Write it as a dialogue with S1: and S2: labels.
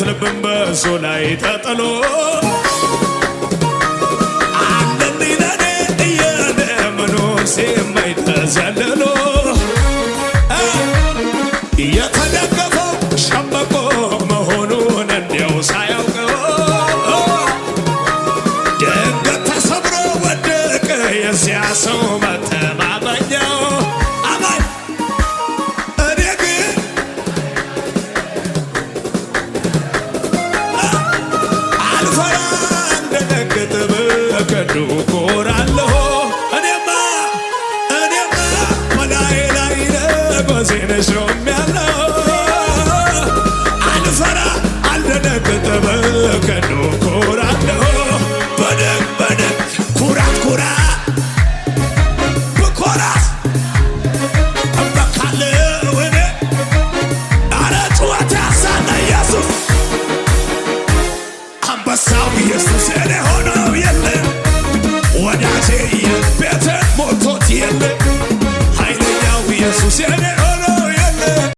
S1: የጠላት ልብን በእሱ ላይ ተጥሎ አለልኝ ለኔ እያለ መኖር ሲመኝ ተዘልሎ የተደገፈው ሸምበቆ መሆኑን እንዲያው ሳያውቀው ድንገት ተሰብሮ ወደቀ የዚያ ሰው መተማመኛው። አማኝ እኔ ግን አልፈራም ደነግጥ በቀዱ ኮራለሁ እኔማ በላይ ላይ ነጎሴን ሾሜያለሁ አልፈራ አልደነግጥ በቀዱ ኮራለሁ በደግ ኩራት ብኮራት እመካለሁ እኔ አረ ጩኸት ያሳለ ኢየሱስ አንበሳው ኢየሱስ የኔ ሆነው የለም ወዳጄ ቤትን ሞልቶት የለም ኃይለኛው ኢየሱስ የኔ